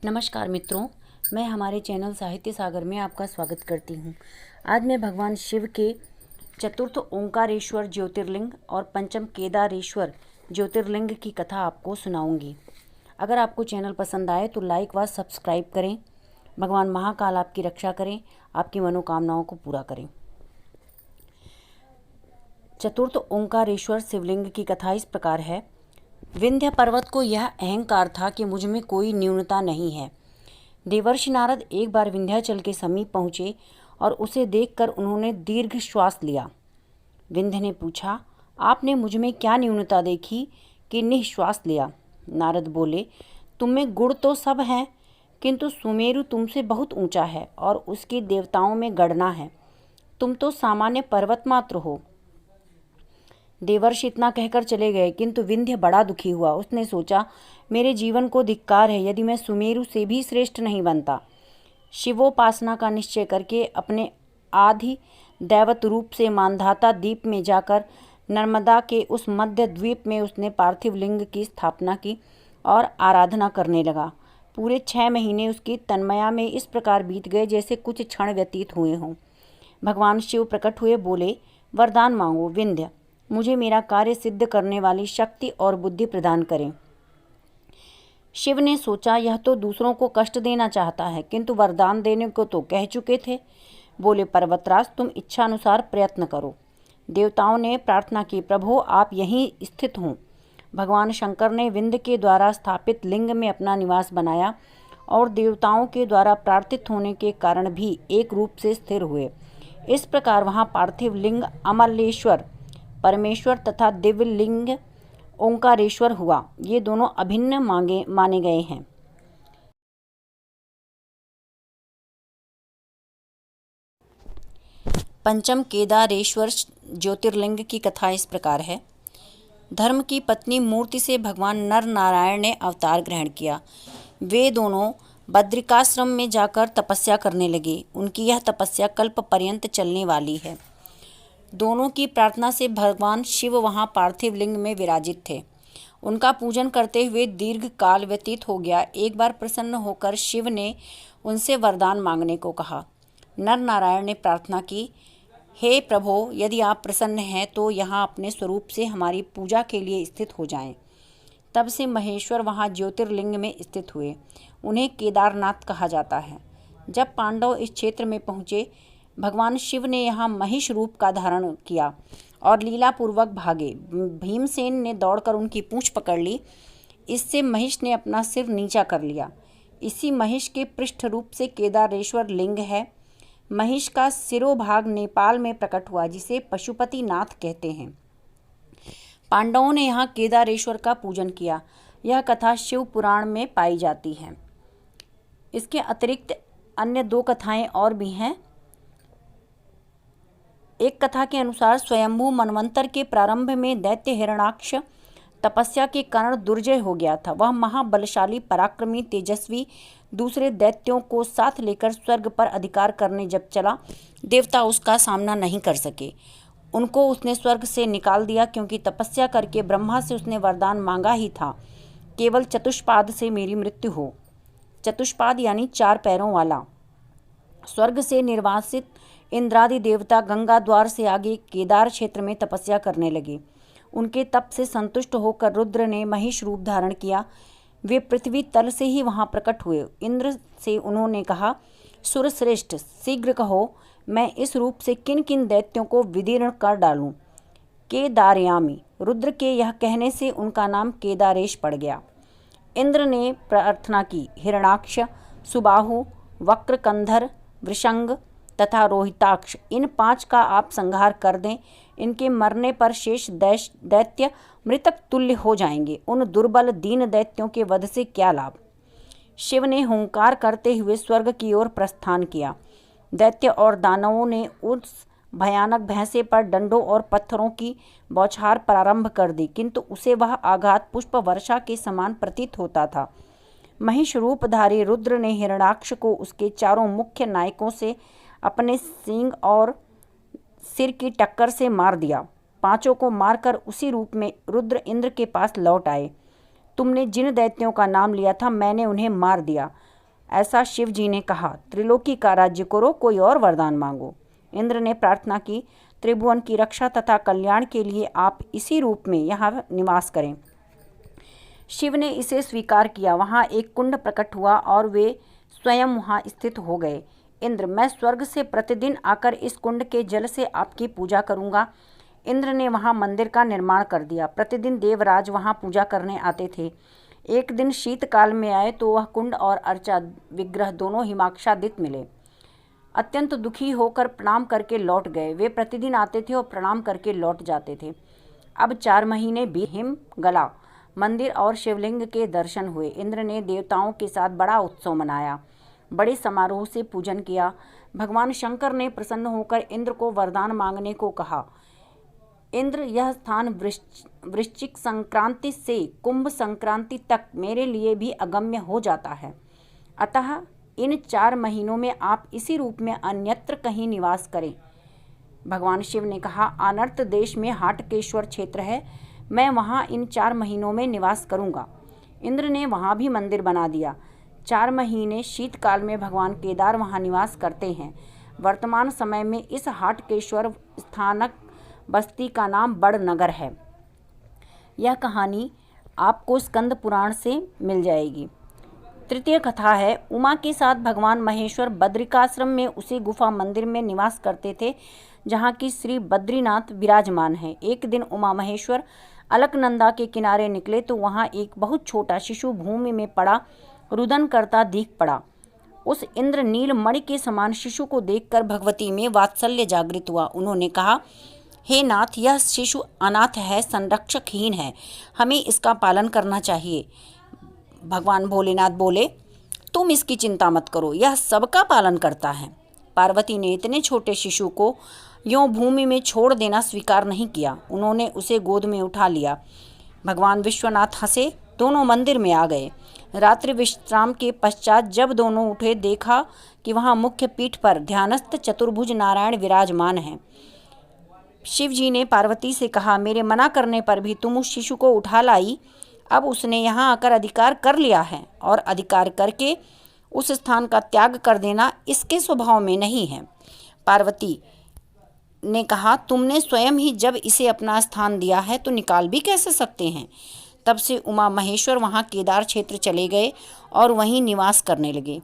नमस्कार मित्रों, मैं हमारे चैनल साहित्य सागर में आपका स्वागत करती हूँ। आज मैं भगवान शिव के चतुर्थ ओंकारेश्वर ज्योतिर्लिंग और पंचम केदारेश्वर ज्योतिर्लिंग की कथा आपको सुनाऊंगी। अगर आपको चैनल पसंद आए तो लाइक व सब्सक्राइब करें। भगवान महाकाल आपकी रक्षा करें, आपकी मनोकामनाओं को पूरा करें। चतुर्थ ओंकारेश्वर शिवलिंग की कथा इस प्रकार है। विंध्य पर्वत को यह अहंकार था कि मुझ में कोई न्यूनता नहीं है। देवर्षि नारद एक बार विंध्याचल के समीप पहुँचे और उसे देखकर उन्होंने दीर्घ श्वास लिया। विंध्य ने पूछा, आपने मुझ में क्या न्यूनता देखी कि निःश्वास लिया? नारद बोले, तुम में गुण तो सब हैं, किंतु सुमेरु तुमसे बहुत ऊंचा है और उसके देवताओं में गणना है। तुम तो सामान्य पर्वत मात्र हो। देवर्षि इतना कहकर चले गए, किंतु विंध्य बड़ा दुखी हुआ। उसने सोचा, मेरे जीवन को धिक्कार है यदि मैं सुमेरु से भी श्रेष्ठ नहीं बनता। शिवोपासना का निश्चय करके अपने आधि दैवत रूप से मानधाता द्वीप में जाकर नर्मदा के उस मध्य द्वीप में उसने पार्थिव लिंग की स्थापना की और आराधना करने लगा। पूरे 6 महीने उसकी तन्मया में इस प्रकार बीत गए जैसे कुछ क्षण व्यतीत हुए हों। भगवान शिव प्रकट हुए, बोले, वरदान मांगो विंध्य, मुझे मेरा कार्य सिद्ध करने वाली शक्ति और बुद्धि प्रदान करें। शिव ने सोचा, यह तो दूसरों को कष्ट देना चाहता है, किंतु वरदान देने को तो कह चुके थे। बोले, पर्वतराज, तुम इच्छानुसार प्रयत्न करो। देवताओं ने प्रार्थना की, प्रभु आप यहीं स्थित हों। भगवान शंकर ने विंध्य के द्वारा स्थापित लिंग में अपना निवास बनाया और देवताओं के द्वारा प्रार्थित होने के कारण भी एक रूप से स्थिर हुए। इस प्रकार वहाँ पार्थिव लिंग अमलेश्वर परमेश्वर तथा दिव्य लिंग ओंकारेश्वर हुआ। ये दोनों अभिन्न माने गए हैं। पंचम केदारेश्वर ज्योतिर्लिंग की कथा इस प्रकार है। धर्म की पत्नी मूर्ति से भगवान नर नारायण ने अवतार ग्रहण किया। वे दोनों बद्रिकाश्रम में जाकर तपस्या करने लगे। उनकी यह तपस्या कल्प पर्यंत चलने वाली है। दोनों की प्रार्थना से भगवान शिव वहाँ पार्थिव लिंग में विराजित थे। उनका पूजन करते हुए दीर्घ काल व्यतीत हो गया। एक बार प्रसन्न होकर शिव ने उनसे वरदान मांगने को कहा। नर नारायण ने प्रार्थना की, हे प्रभो, यदि आप प्रसन्न हैं तो यहाँ अपने स्वरूप से हमारी पूजा के लिए स्थित हो जाएं। तब से महेश्वर वहाँ ज्योतिर्लिंग में स्थित हुए। उन्हें केदारनाथ कहा जाता है। जब पांडव इस क्षेत्र में पहुँचे, भगवान शिव ने यहाँ महिष रूप का धारण किया और लीलापूर्वक भागे। भीमसेन ने दौड़कर उनकी पूंछ पकड़ ली। इससे महिष ने अपना सिर नीचा कर लिया। इसी महिष के पृष्ठ रूप से केदारेश्वर लिंग है। महिष का सिरोभाग नेपाल में प्रकट हुआ, जिसे पशुपति नाथ कहते हैं। पांडवों ने यहाँ केदारेश्वर का पूजन किया। यह कथा शिव पुराण में पाई जाती है। इसके अतिरिक्त अन्य 2 कथाएं और भी हैं। एक कथा के अनुसार स्वयंभू मनवंतर के प्रारंभ में दैत्य हिरणाक्ष तपस्या के कारण दुर्जय हो गया था। वह महाबलशाली, पराक्रमी, तेजस्वी दूसरे दैत्यों को साथ लेकर स्वर्ग पर अधिकार करने जब चला, देवता उसका सामना नहीं कर सके। उनको उसने स्वर्ग से निकाल दिया, क्योंकि तपस्या करके ब्रह्मा से उसने वरदान मांगा ही था, केवल चतुष्पाद से मेरी मृत्यु हो। चतुष्पाद यानी 4 पैरों वाला। स्वर्ग से निर्वासित इंद्रादि देवता गंगा द्वार से आगे केदार क्षेत्र में तपस्या करने लगे। उनके तप से संतुष्ट होकर रुद्र ने महिष रूप धारण किया। वे पृथ्वी तल से ही वहां प्रकट हुए। इंद्र से उन्होंने कहा, सुरश्रेष्ठ, शीघ्र कहो, मैं इस रूप से किन किन दैत्यों को विदीर्ण कर डालूं। केदारयामी। रुद्र के यह कहने से उनका नाम केदारेश पड़ गया। इंद्र ने प्रार्थना की, हिरणाक्ष, सुबाहु, वक्रकंधर, वृषंग तथा रोहिताक्ष, इन 5 का आप संहार कर दें। इनके मरने पर शेष दैत्य मृतक तुल्य हो जाएंगे। उन दुर्बल दीन दैत्यों के वध से क्या लाभ। शिव ने हुंकार करते हुए स्वर्ग की ओर प्रस्थान किया। दैत्य और दानवों ने उस भयानक भैंसे पर डंडों और पत्थरों की बौछार प्रारंभ कर दी, किंतु उसे वह आघात पुष्प वर्षा के समान प्रतीत होता था। महिष रूपधारी रुद्र ने हिरणाक्ष को उसके चारों मुख्य नायकों से अपने सींग और सिर की टक्कर से मार दिया। 5 को मारकर उसी रूप में रुद्र इंद्र के पास लौट आए। तुमने जिन दैत्यों का नाम लिया था, मैंने उन्हें मार दिया। ऐसा शिव जी ने कहा। त्रिलोकी का राज्य करो, कोई और वरदान मांगो। इंद्र ने प्रार्थना की, त्रिभुवन की रक्षा तथा कल्याण के लिए आप इसी रूप में यहाँ निवास करें। शिव ने इसे स्वीकार किया। वहाँ एक कुंड प्रकट हुआ और वे स्वयं वहाँ स्थित हो गए। इंद्र, मैं स्वर्ग से प्रतिदिन आकर इस कुंड के जल से आपकी पूजा करूँगा। इंद्र ने वहाँ मंदिर का निर्माण कर दिया। प्रतिदिन देवराज वहाँ पूजा करने आते थे। एक दिन शीतकाल में आए तो वह कुंड और अर्चा विग्रह दोनों हिमाक्षादित मिले। अत्यंत दुखी होकर प्रणाम करके लौट गए। वे प्रतिदिन आते थे और प्रणाम करके लौट जाते थे। अब 4 महीने भी हिम गला। मंदिर और शिवलिंग के दर्शन हुए। इंद्र ने देवताओं के साथ बड़ा उत्सव मनाया, बड़े समारोह से पूजन किया। भगवान शंकर ने प्रसन्न होकर इंद्र को वरदान मांगने को कहा। इंद्र, यह स्थान वृश्चिक संक्रांति से कुंभ संक्रांति तक मेरे लिए भी अगम्य हो जाता है, अतः इन 4 महीनों में आप इसी रूप में अन्यत्र कहीं निवास करें। भगवान शिव ने कहा, अनर्त देश में हाटकेश्वर क्षेत्र है, मैं वहाँ इन 4 महीनों में निवास करूँगा। इंद्र ने वहाँ भी मंदिर बना दिया। 4 महीने शीतकाल में भगवान केदार वहाँ निवास करते हैं। वर्तमान समय में इस हाटकेश्वर स्थानक बस्ती का नाम बड़नगर है। यह कहानी आपको स्कंद पुराण से मिल जाएगी। तृतीय कथा है, उमा के साथ भगवान महेश्वर बद्रिकाश्रम में उसी गुफा मंदिर में निवास करते थे जहाँ की श्री बद्रीनाथ विराजमान है। एक दिन उमा महेश्वर अलकनंदा के किनारे निकले तो वहाँ एक बहुत छोटा शिशु भूमि में पड़ा रुदन करता दिख पड़ा। उस इंद्र नील मणि के समान शिशु को देखकर भगवती में वात्सल्य जागृत हुआ। उन्होंने कहा, हे नाथ, यह शिशु अनाथ है, संरक्षकहीन है, हमें इसका पालन करना चाहिए। भगवान भोलेनाथ बोले, तुम इसकी चिंता मत करो, यह सबका पालन करता है। पार्वती ने इतने छोटे शिशु को यूं भूमि में छोड़ देना स्वीकार नहीं किया। उन्होंने उसे गोद में उठा लिया। भगवान विश्वनाथ हंसे, दोनों मंदिर में आ गए। रात्रि विश्राम के पश्चात जब दोनों उठे, देखा कि वहाँ मुख्य पीठ पर ध्यानस्थ चतुर्भुज नारायण विराजमान हैं। शिव जी ने पार्वती से कहा, मेरे मना करने पर भी तुम उस शिशु को उठा लाई। अब उसने यहाँ आकर अधिकार कर लिया है और अधिकार करके उस स्थान का त्याग कर देना इसके स्वभाव में नहीं है। पार्वती ने कहा, तुमने स्वयं ही जब इसे अपना स्थान दिया है तो निकाल भी कैसे सकते हैं। तब से उमा महेश्वर वहाँ केदार क्षेत्र चले गए और वहीं निवास करने लगे।